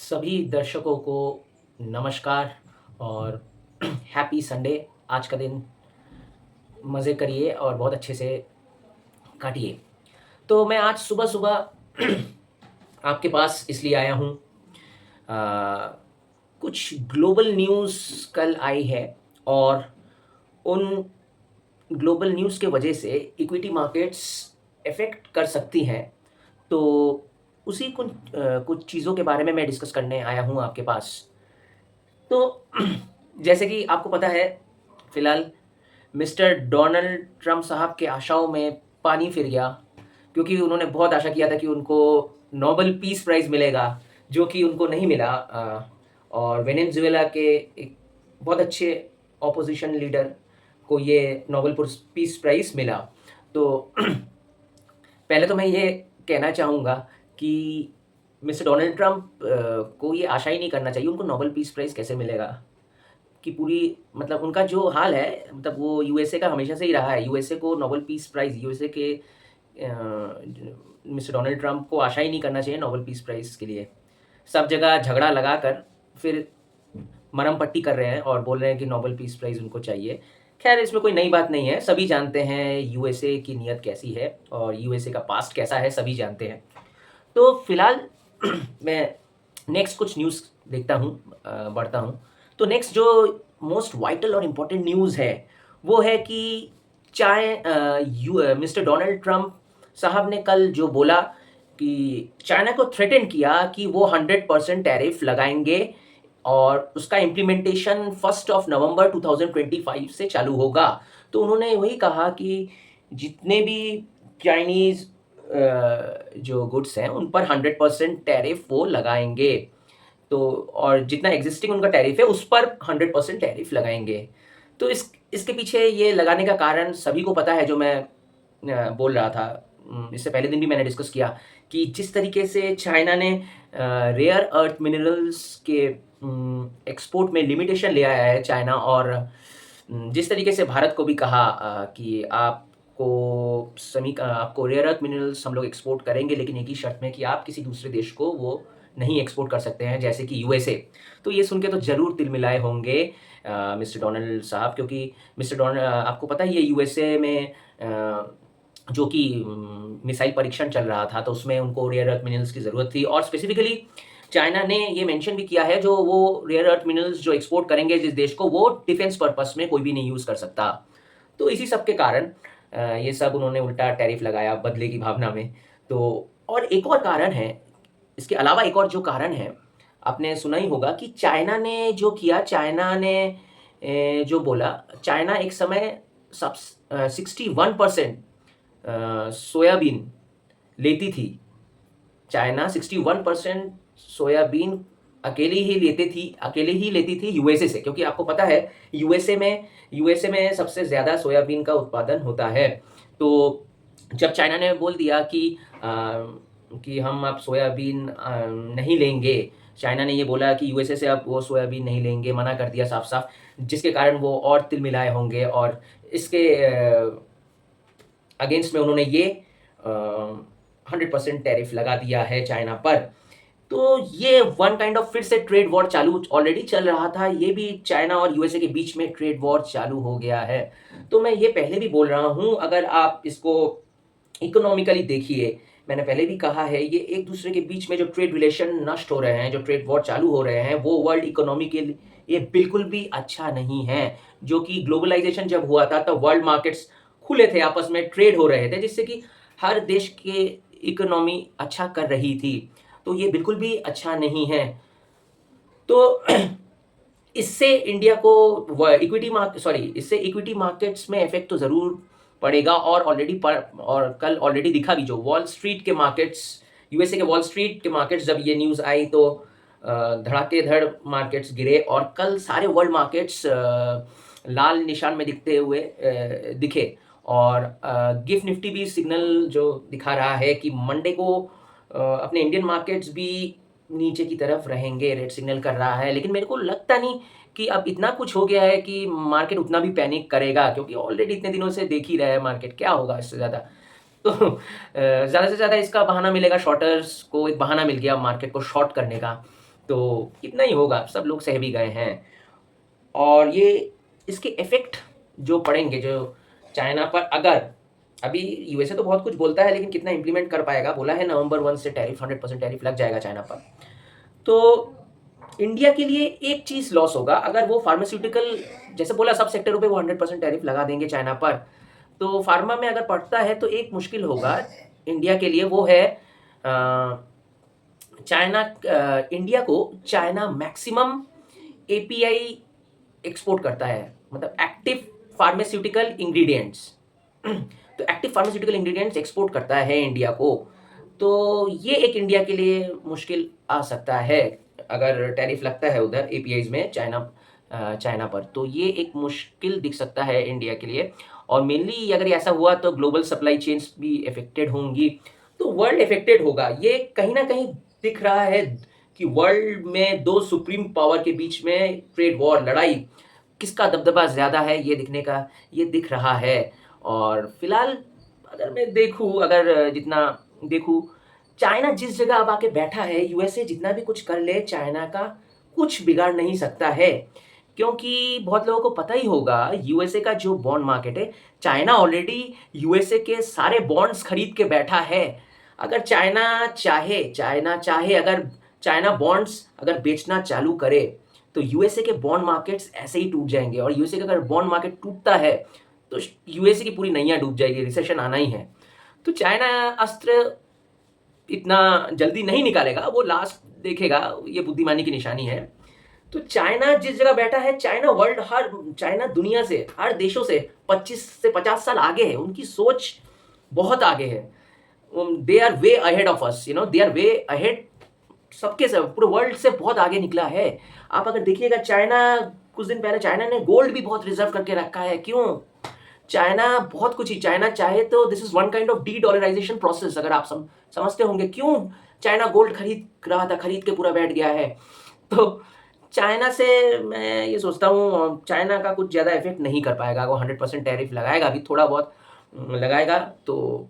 सभी दर्शकों को नमस्कार और हैप्पी संडे। आज का दिन मज़े करिए और बहुत अच्छे से काटिए। तो मैं आज सुबह-सुबह आपके पास इसलिए आया हूँ। अ, कुछ ग्लोबल न्यूज़ कल आई है और उन ग्लोबल न्यूज़ के वजह से इक्विटी मार्केट्स इफ़ेक्ट कर सकती हैं। तो उसी कुछ चीज़ों के बारे में मैं डिस्कस करने आया हूँ आपके पास। तो जैसे कि आपको पता है, फिलहाल मिस्टर डोनाल्ड ट्रम्प साहब के आशाओं में पानी फिर गया, क्योंकि उन्होंने बहुत आशा किया था कि उनको नोबेल पीस प्राइज़ मिलेगा, जो कि उनको नहीं मिला। और वेनेज़ुएला के एक बहुत अच्छे ऑपोज़िशन लीडर को ये नोबेल पीस प्राइज़ मिला। तो पहले तो मैं ये कहना चाहूँगा कि मिस्टर डोनाल्ड ट्रम्प को ये आशा ही नहीं करना चाहिए। उनको नोबेल पीस प्राइज़ कैसे मिलेगा? कि पूरी मतलब उनका जो हाल है, मतलब वो यूएसए का हमेशा से ही रहा है। यूएसए को नोबेल पीस प्राइज़, यूएसए के मिस्टर डोनाल्ड ट्रम्प को आशा ही नहीं करना चाहिए नोबेल पीस प्राइज़ के लिए। सब जगह झगड़ा लगाकर फिर मरहम पट्टी कर रहे हैं और बोल रहे हैं कि नोबेल पीस प्राइज़ उनको चाहिए। ख़ैर, इसमें कोई नई बात नहीं है, सभी जानते हैं यूएसए की नीयत कैसी है और यूएसए का पास्ट कैसा है, सभी जानते हैं। तो फिलहाल मैं नेक्स्ट कुछ न्यूज़ देखता हूँ, बढ़ता हूँ। तो नेक्स्ट जो मोस्ट वाइटल और इम्पोर्टेंट न्यूज़ है, वो है कि मिस्टर डोनाल्ड ट्रम्प साहब ने कल जो बोला कि चाइना को थ्रेटन किया कि वो 100% टैरिफ लगाएँगे और उसका इम्प्लीमेंटेशन 1st ऑफ नवंबर 2025 से चालू होगा। तो उन्होंने वही कहा कि जितने भी चाइनीज़ जो गुड्स हैं, उन पर 100% टैरिफ वो लगाएँगे। तो और जितना एक्जिस्टिंग उनका टैरिफ है, उस पर 100% टैरिफ लगाएँगे। तो इसके पीछे ये लगाने का कारण सभी को पता है, जो मैं बोल रहा था। इससे पहले दिन भी मैंने डिस्कस किया कि जिस तरीके से चाइना ने रेयर अर्थ मिनरल्स के एक्सपोर्ट में लिमिटेशन ले आया है चाइना, और जिस तरीके से भारत को भी कहा कि आपको रेयर अर्थ मिनरल्स हम लोग एक्सपोर्ट करेंगे, लेकिन एक ही शर्त में कि आप किसी दूसरे देश को वो नहीं एक्सपोर्ट कर सकते हैं, जैसे कि यूएसए। तो ये सुन के तो ज़रूर तिलमिलाए होंगे मिस्टर डोनाल्ड साहब, क्योंकि आपको पता ही है यूएसए में जो कि मिसाइल परीक्षण चल रहा था, तो उसमें उनको रेयर अर्थ मिनरल्स की ज़रूरत थी, और स्पेसिफिकली चाइना ने ये मेंशन भी किया है, जो वो रेयर अर्थ मिनरल्स जो एक्सपोर्ट करेंगे जिस देश को, वो डिफेंस पर्पस में कोई भी नहीं यूज़ कर सकता। तो इसी सब के कारण ये सब उन्होंने उल्टा टैरिफ लगाया बदले की भावना में। तो और एक और कारण है, इसके अलावा एक और जो कारण है, आपने सुना ही होगा कि चाइना ने जो किया, चाइना ने जो बोला, चाइना एक समय 61% सोयाबीन लेती थी। चाइना 61% सोयाबीन अकेले ही लेती थी यूएसए से, क्योंकि आपको पता है यूएसए में सबसे ज़्यादा सोयाबीन का उत्पादन होता है। तो जब चाइना ने बोल दिया कि हम अब सोयाबीन नहीं लेंगे, चाइना ने ये बोला कि यूएसए से अब वो सोयाबीन नहीं लेंगे, मना कर दिया साफ-साफ, जिसके कारण वो और तिलमिलाए होंगे, और इसके अगेंस्ट में उन्होंने ये 100% टैरिफ लगा दिया है चाइना पर। तो ये वन काइंड ऑफ फिर से ट्रेड वॉर चालू ऑलरेडी चल रहा था, ये भी चाइना और यूएसए के बीच में ट्रेड वॉर चालू हो गया है। तो मैं ये पहले भी बोल रहा हूँ, अगर आप इसको इकोनॉमिकली देखिए, मैंने पहले भी कहा है, ये एक दूसरे के बीच में जो ट्रेड रिलेशन नष्ट हो रहे हैं, जो ट्रेड वॉर चालू हो रहे हैं, वो वर्ल्ड इकोनॉमी के लिए ये बिल्कुल भी अच्छा नहीं है। जो कि ग्लोबलाइजेशन जब हुआ था, तब वर्ल्ड मार्केट्स खुले थे, आपस में ट्रेड हो रहे थे, जिससे कि हर देश के इकोनॉमी अच्छा कर रही थी। तो ये बिल्कुल भी अच्छा नहीं है। तो इससे इंडिया को इससे इक्विटी मार्केट्स में इफ़ेक्ट तो ज़रूर पड़ेगा, और कल ऑलरेडी दिखा भी, जो वॉल स्ट्रीट के मार्केट्स, यूएसए के वॉल स्ट्रीट के मार्केट्स, जब ये न्यूज़ आई तो धड़ाकेधड़ मार्केट्स गिरे, और कल सारे वर्ल्ड मार्केट्स लाल निशान में दिखे। और गिफ्ट निफ्टी भी सिग्नल जो दिखा रहा है कि मंडे को अपने इंडियन मार्केट्स भी नीचे की तरफ रहेंगे, रेड सिग्नल कर रहा है। लेकिन मेरे को लगता नहीं कि अब इतना कुछ हो गया है कि मार्केट उतना भी पैनिक करेगा, क्योंकि ऑलरेडी इतने दिनों से देख ही रहा है मार्केट, क्या होगा इससे ज़्यादा। तो ज़्यादा से ज़्यादा इसका बहाना मिलेगा, शॉर्टर्स को एक बहाना मिल गया मार्केट को शॉर्ट करने का। तो इतना ही होगा, सब लोग सह भी गए हैं। और ये इसके इफ़ेक्ट जो पड़ेंगे, जो चाइना पर, अगर अभी यूएसए तो बहुत कुछ बोलता है लेकिन कितना इम्प्लीमेंट कर पाएगा, बोला है नवंबर 1 से टैरिफ 100% टैरिफ लग जाएगा चाइना पर। तो इंडिया के लिए एक चीज़ लॉस होगा, अगर वो फार्मास्यूटिकल, जैसे बोला सब सेक्टरों पे वो 100% टैरिफ लगा देंगे चाइना पर, तो फार्मा में अगर पड़ता है तो एक मुश्किल होगा इंडिया के लिए, वो है चाइना, इंडिया को चाइना मैक्सिमम एपीआई एक्सपोर्ट करता है, मतलब एक्टिव फार्मास्यूटिकल इंग्रेडिएंट्स। तो एक्टिव फार्मास्यूटिकल इंग्रेडिएंट्स एक्सपोर्ट करता है इंडिया को, तो ये एक इंडिया के लिए मुश्किल आ सकता है अगर टैरिफ लगता है उधर एपीआईज में चाइना पर, तो ये एक मुश्किल दिख सकता है इंडिया के लिए। और मेनली अगर ये ऐसा हुआ तो ग्लोबल सप्लाई चेन्स भी अफेक्टेड होंगी, तो वर्ल्ड अफेक्टेड होगा। ये कहीं ना कहीं दिख रहा है कि वर्ल्ड में दो सुप्रीम पावर के बीच में ट्रेड वॉर, लड़ाई, किसका दबदबा ज़्यादा है ये दिखने का, ये दिख रहा है। और फिलहाल अगर मैं देखूँ, अगर जितना देखूँ, चाइना जिस जगह अब आके बैठा है, यूएसए जितना भी कुछ कर ले चाइना का कुछ बिगाड़ नहीं सकता है। क्योंकि बहुत लोगों को पता ही होगा यूएसए का जो बॉन्ड मार्केट है, चाइना ऑलरेडी यूएसए के सारे बॉन्ड्स खरीद के बैठा है। अगर चाइना चाहे अगर चाइना बॉन्ड्स अगर बेचना चालू करे तो यूएसए के बॉन्ड मार्केट्स ऐसे ही टूट जाएंगे, और यूएसए का अगर बॉन्ड मार्केट टूटता है तो यूएसए की पूरी नैया डूब जाएगी, रिसेशन आना ही है। तो चाइना अस्त्र इतना जल्दी नहीं निकालेगा, वो लास्ट देखेगा, ये बुद्धिमानी की निशानी है। तो चाइना जिस जगह बैठा है, चाइना दुनिया से, हर देशों से 25 से 50 साल आगे है, उनकी सोच बहुत आगे है। They are way ahead of us, they are way ahead, सबके सब पूरे वर्ल्ड से बहुत आगे निकला है। आप अगर देखिएगा चाइना, कुछ दिन पहले चाइना ने गोल्ड भी बहुत रिजर्व करके रखा है। क्यों? चाइना बहुत कुछ ही, चाइना चाहे तो this is one kind of de dollarization process, अगर आप समझते होंगे क्यों चाइना गोल्ड खरीद रहा था, खरीद के पूरा बैठ गया है। तो चाइना से मैं ये सोचता हूँ चाइना का कुछ ज़्यादा इफेक्ट नहीं कर पाएगा, वो 100% टैरिफ लगाएगा, अभी थोड़ा बहुत लगाएगा, तो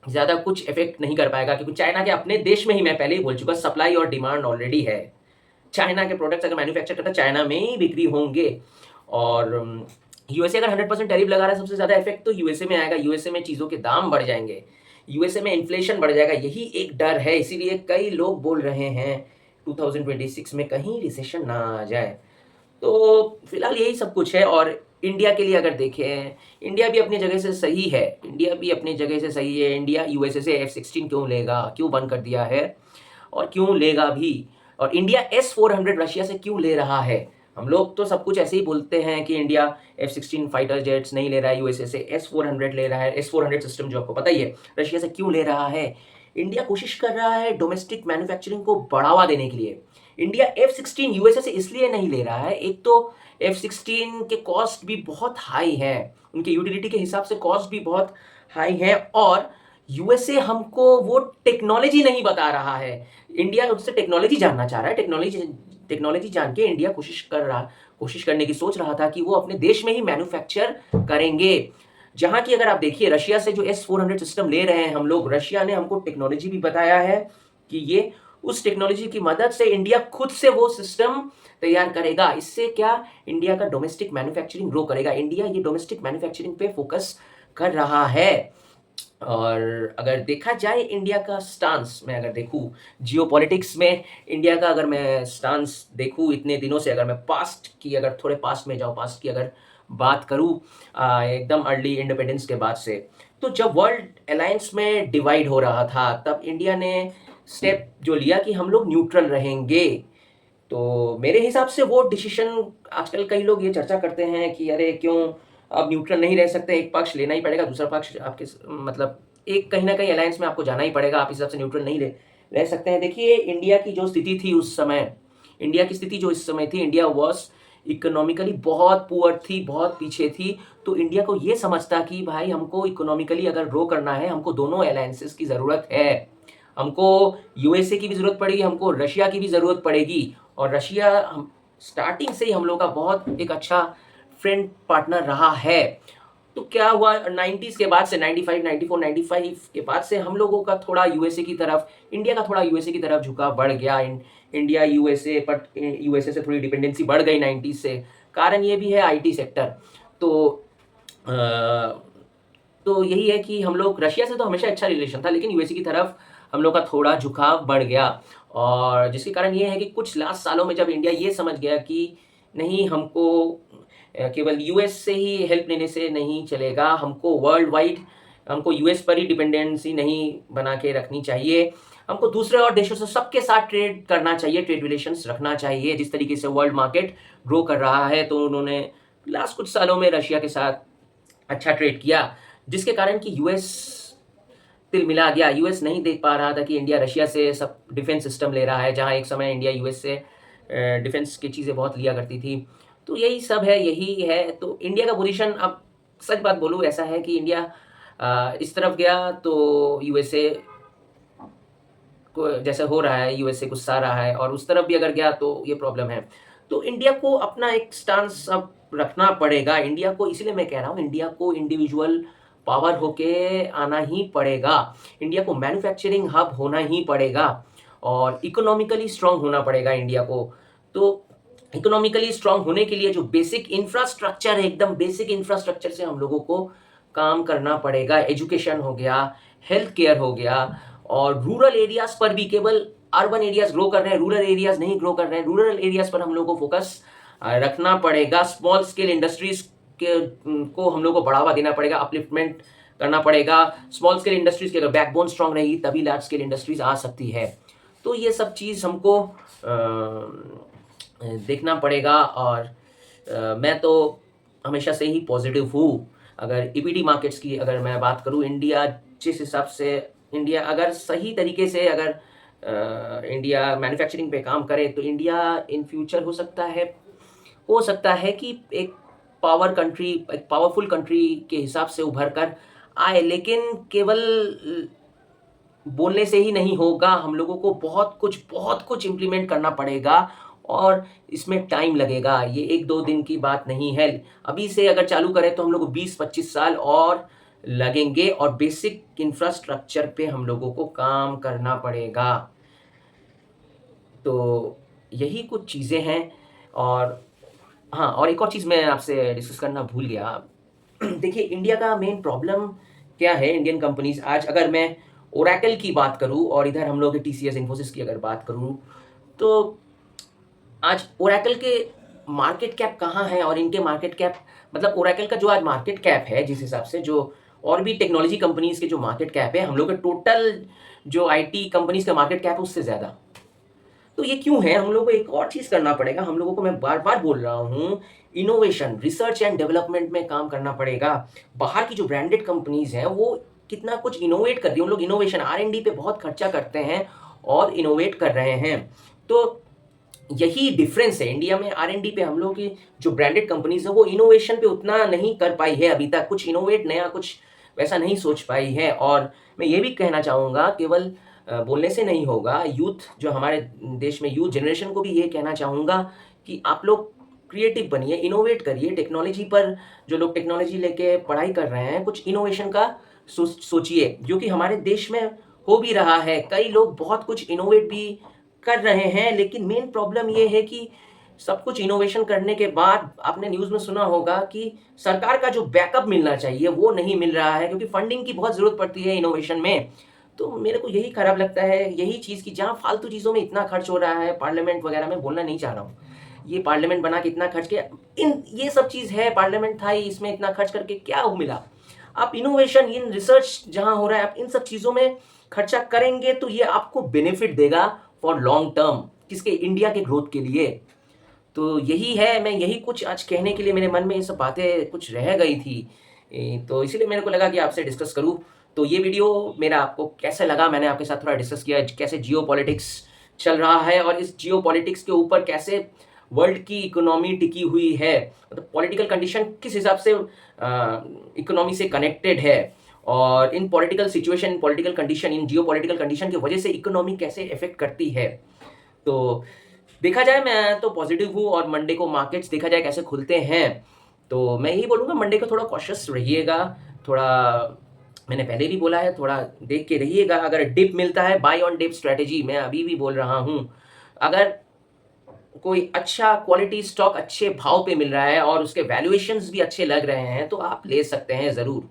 ज़्यादा कुछ इफेक्ट नहीं कर पाएगा, क्योंकि चाइना के अपने देश में ही, मैं पहले ही बोल चुका, सप्लाई और डिमांड ऑलरेडी है। चाइना के प्रोडक्ट्स अगर मैन्युफैक्चर करता है चाइना में ही बिक्री होंगे। और यूएसए अगर 100% टैरिफ लगा रहा है, सबसे ज़्यादा इफेक्ट तो यूएसए में आएगा, यूएसए में चीज़ों के दाम बढ़ जाएंगे, यूएसए में इन्फ्लेशन बढ़ जाएगा, यही एक डर है। इसीलिए कई लोग बोल रहे हैं 2026 में कहीं रिसेशन ना आ जाए। तो फिलहाल यही सब कुछ है। और इंडिया के लिए अगर देखें, इंडिया भी अपनी जगह से सही है, इंडिया भी अपनी जगह से सही है। इंडिया यूएसए से F-16 क्यों लेगा, क्यों बंद कर दिया है, और क्यों लेगा भी। और इंडिया S-400 रशिया से क्यों ले रहा है। हम लोग तो सब कुछ ऐसे ही बोलते हैं कि इंडिया F-16 फाइटर जेट्स नहीं ले रहा है यूएसए से, S-400 ले रहा है। S-400 सिस्टम जो आपको पता ही है रशिया से क्यों ले रहा है। इंडिया कोशिश कर रहा है डोमेस्टिक मैन्युफैक्चरिंग को बढ़ावा देने के लिए। इंडिया F-16 यूएसए से इसलिए नहीं ले रहा है, एक तो F-16 के कॉस्ट भी बहुत हाई है, उनके यूटिलिटी के हिसाब से कॉस्ट भी बहुत हाई है, और यूएसए हमको वो टेक्नोलॉजी नहीं बता रहा है। इंडिया उससे टेक्नोलॉजी जानना चाह रहा है, टेक्नोलॉजी जान के इंडिया कोशिश करने की सोच रहा था कि वो अपने देश में ही मैन्युफैक्चर करेंगे। जहां की अगर आप देखिए रशिया से जो S-400 सिस्टम ले रहे हैं हम लोग, रशिया ने हमको टेक्नोलॉजी भी बताया है कि ये उस टेक्नोलॉजी की मदद से इंडिया खुद से वो सिस्टम तैयार करेगा। इससे क्या, इंडिया का डोमेस्टिक मैन्युफैक्चरिंग ग्रो करेगा। इंडिया ये डोमेस्टिक मैन्युफैक्चरिंग पे फोकस कर रहा है। और अगर देखा जाए इंडिया का स्टांस, मैं अगर देखूँ जियोपॉलिटिक्स में इंडिया का, अगर मैं स्टांस देखूँ इतने दिनों से, अगर मैं पास्ट की, अगर थोड़े पास्ट में जाऊँ, पास्ट की अगर बात करूँ एकदम अर्ली इंडिपेंडेंस के बाद से, तो जब वर्ल्ड अलायंस में डिवाइड हो रहा था तब इंडिया ने स्टेप जो लिया कि हम लोग न्यूट्रल रहेंगे। तो मेरे हिसाब से वो डिसीजन, आजकल कई लोग ये चर्चा करते हैं कि अरे क्यों अब न्यूट्रल नहीं रह सकते, एक पक्ष लेना ही पड़ेगा, दूसरा पक्ष आपके मतलब एक कहीं ना कहीं अलायंस में आपको जाना ही पड़ेगा, आप इस हिसाब से न्यूट्रल नहीं रह सकते हैं। देखिए इंडिया की जो स्थिति थी उस समय, इंडिया की स्थिति जो इस समय थी, इंडिया वॉज इकोनॉमिकली बहुत पुअर थी, बहुत पीछे थी। तो इंडिया को ये समझता कि भाई हमको इकोनॉमिकली अगर ग्रो करना है, हमको दोनों अलायंसेस की ज़रूरत है, हमको यूएसए की भी ज़रूरत पड़ेगी, हमको रशिया की भी ज़रूरत पड़ेगी। और रशिया हम स्टार्टिंग से ही हम लोग का बहुत एक अच्छा फ्रेंड पार्टनर रहा है। तो क्या हुआ 90s के बाद से 95, 94, 95 के बाद से हम लोगों का थोड़ा यूएसए की तरफ, इंडिया का थोड़ा यूएसए की तरफ झुकाव बढ़ गया। इंडिया यूएसए, बट यूएसए से थोड़ी डिपेंडेंसी बढ़ गई 90s से। कारण ये भी है आईटी सेक्टर। तो अ, तो यही है कि हम लोग, रशिया से तो हमेशा अच्छा रिलेशन था, लेकिन यूएसए की तरफ हम लोग का थोड़ा झुकाव बढ़ गया। और जिसके कारण ये है कि कुछ लास्ट सालों में जब इंडिया ये समझ गया कि नहीं, हमको केवल यूएस से ही हेल्प लेने से नहीं चलेगा, हमको वर्ल्ड वाइड, हमको यूएस पर ही डिपेंडेंसी नहीं बना के रखनी चाहिए, हमको दूसरे और देशों से सबके साथ ट्रेड करना चाहिए, ट्रेड रिलेशंस रखना चाहिए। जिस तरीके से वर्ल्ड मार्केट ग्रो कर रहा है, तो उन्होंने लास्ट कुछ सालों में रशिया के साथ अच्छा ट्रेड किया, जिसके कारण कि यूएस तिलमिला गया। यूएस नहीं देख पा रहा था कि इंडिया रशिया से सब डिफेंस सिस्टम ले रहा है, जहाँ एक समय इंडिया यूएस से डिफेंस की चीज़ें बहुत लिया करती थी। तो यही सब है, यही है। तो इंडिया का पोजीशन, अब सच बात बोलूँ, ऐसा है कि इंडिया इस तरफ गया तो यूएसए को, जैसे हो रहा है, यूएसए गुस्सा रहा है, और उस तरफ भी अगर गया तो ये प्रॉब्लम है। तो इंडिया को अपना एक स्टांस अब रखना पड़ेगा। इंडिया को, इसीलिए मैं कह रहा हूँ, इंडिया को इंडिविजुअल पावर होके आना ही पड़ेगा। इंडिया को मैन्युफैक्चरिंग हब होना ही पड़ेगा, और इकोनॉमिकली स्ट्रांग होना पड़ेगा इंडिया को। तो इकोनॉमिकली स्ट्रांग होने के लिए जो बेसिक इंफ्रास्ट्रक्चर है, एकदम बेसिक इंफ्रास्ट्रक्चर से हम लोगों को काम करना पड़ेगा। एजुकेशन हो गया, हेल्थ केयर हो गया, और रूरल एरियाज पर भी, केवल अर्बन एरियाज ग्रो कर रहे हैं, रूरल एरियाज नहीं ग्रो कर रहे हैं। रूरल एरियाज पर हम लोग को फोकस रखना पड़ेगा। स्मॉल स्केल इंडस्ट्रीज के को हम लोग को बढ़ावा देना पड़ेगा, अपलिफ्टमेंट करना पड़ेगा। स्मॉल स्केल इंडस्ट्रीज की अगर बैकबोन स्ट्रांग रहेगी, तभी लार्ज स्केल इंडस्ट्रीज आ सकती है। तो ये सब चीज़ हमको देखना पड़ेगा। और मैं तो हमेशा से ही पॉजिटिव हूँ। अगर ईपीडी मार्केट्स की अगर मैं बात करूँ, इंडिया जिस हिसाब से, इंडिया अगर सही तरीके से, अगर इंडिया मैन्युफैक्चरिंग पे काम करे, तो इंडिया इन फ्यूचर हो सकता है कि एक एक पावरफुल कंट्री के हिसाब से उभर कर आए। लेकिन केवल बोलने से ही नहीं होगा, हम लोगों को बहुत कुछ इम्प्लीमेंट करना पड़ेगा, और इसमें टाइम लगेगा। ये 1-2 दिन की बात नहीं है। अभी से अगर चालू करें तो हम लोग को 20-25 साल और लगेंगे, और बेसिक इंफ्रास्ट्रक्चर पे हम लोगों को काम करना पड़ेगा। तो यही कुछ चीज़ें हैं। और हाँ, और एक और चीज़ मैं आपसे डिस्कस करना भूल गया। देखिए, इंडिया का मेन प्रॉब्लम क्या है, इंडियन कंपनीज़ आज, अगर मैं ओरेकल की बात करूँ और इधर हम लोग के टीसीएस, इन्फोसिस की अगर बात करूँ, तो आज ओरेकल के मार्केट कैप कहाँ है, और इनके मार्केट कैप, मतलब ओरेकल का जो आज मार्केट कैप है, जिस हिसाब से जो और भी टेक्नोलॉजी कंपनीज़ के जो मार्केट कैप है, हम लोग के टोटल जो आईटी कंपनीज़ का मार्केट कैप है, उससे ज़्यादा। तो ये क्यों है? हम लोग को एक और चीज़ करना पड़ेगा। हम लोगों को, मैं बार-बार बोल रहा हूँ, इनोवेशन, रिसर्च एंड डेवलपमेंट में काम करना पड़ेगा। बाहर की जो ब्रांडेड कंपनीज़ हैं, वो कितना कुछ इनोवेट कर रही हैं। उन लोग इनोवेशन, आर-एन-डी पे बहुत खर्चा करते हैं और इनोवेट कर रहे हैं। तो यही डिफरेंस है। इंडिया में आर-एन-डी पे हम लोग की जो ब्रांडेड कंपनीज़ हैं, वो इनोवेशन पे उतना नहीं कर पाई है अभी तक। कुछ इनोवेट, नया कुछ वैसा नहीं सोच पाई है। और मैं ये भी कहना चाहूँगा, केवल बोलने से नहीं होगा। यूथ, जो हमारे देश में यूथ जनरेशन को भी ये कहना चाहूँगा कि आप लोग क्रिएटिव बनिए, इनोवेट करिए। टेक्नोलॉजी पर, जो लोग टेक्नोलॉजी लेके पढ़ाई कर रहे हैं, कुछ इनोवेशन का सोचिए, जो कि हमारे देश में हो भी रहा है। कई लोग बहुत कुछ इनोवेट भी कर रहे हैं, लेकिन मेन प्रॉब्लम ये है कि सब कुछ इनोवेशन करने के बाद, आपने न्यूज़ में सुना होगा कि सरकार का जो बैकअप मिलना चाहिए, वो नहीं मिल रहा है, क्योंकि फंडिंग की बहुत ज़रूरत पड़ती है इनोवेशन में। तो मेरे को यही खराब लगता है, यही चीज़ कि जहाँ फालतू चीज़ों में इतना खर्च हो रहा है, पार्लियामेंट वगैरह में, बोलना नहीं चाह रहा हूँ। ये पार्लियामेंट बना के इतना खर्च किया, इन ये सब चीज़ है, पार्लियामेंट था, इसमें इतना खर्च करके क्या मिला? आप इनोवेशन, इन रिसर्च जहाँ हो रहा है, आप इन सब चीज़ों में खर्चा करेंगे, तो ये आपको बेनिफिट देगा फॉर लॉन्ग टर्म, किसके? इंडिया के ग्रोथ के लिए। तो यही है, मैं यही कुछ आज कहने के लिए, मेरे मन में ये सब बातें कुछ रह गई थी। तो इसीलिए मेरे को लगा कि आपसे डिस्कस करूँ। तो ये वीडियो मेरा आपको कैसा लगा? मैंने आपके साथ थोड़ा डिस्कस किया, कैसे जियोपॉलिटिक्स चल रहा है, और इस जियोपॉलिटिक्स के ऊपर कैसे वर्ल्ड की इकोनॉमी टिकी हुई है, मतलब पॉलिटिकल कंडीशन किस हिसाब से इकोनॉमी से कनेक्टेड है, और इन पॉलिटिकल सिचुएशन, पॉलिटिकल कंडीशन, इन जियोपॉलिटिकल कंडीशन की वजह से इकोनॉमी कैसे इफेक्ट करती है। तो देखा जाए, मैं तो पॉजिटिव हूँ, और मंडे को मार्केट्स देखा जाए कैसे खुलते हैं, तो मैं यही बोलूँगा मंडे को थोड़ा कॉशियस रहिएगा, थोड़ा मैंने पहले भी बोला है थोड़ा देख के रहिएगा, अगर डिप मिलता है बाय ऑन डिप स्ट्रैटेजी मैं अभी भी बोल रहा हूँ। अगर कोई अच्छा क्वालिटी स्टॉक अच्छे भाव पे मिल रहा है और उसके वैल्यूएशंस भी अच्छे लग रहे हैं, तो आप ले सकते हैं ज़रूर।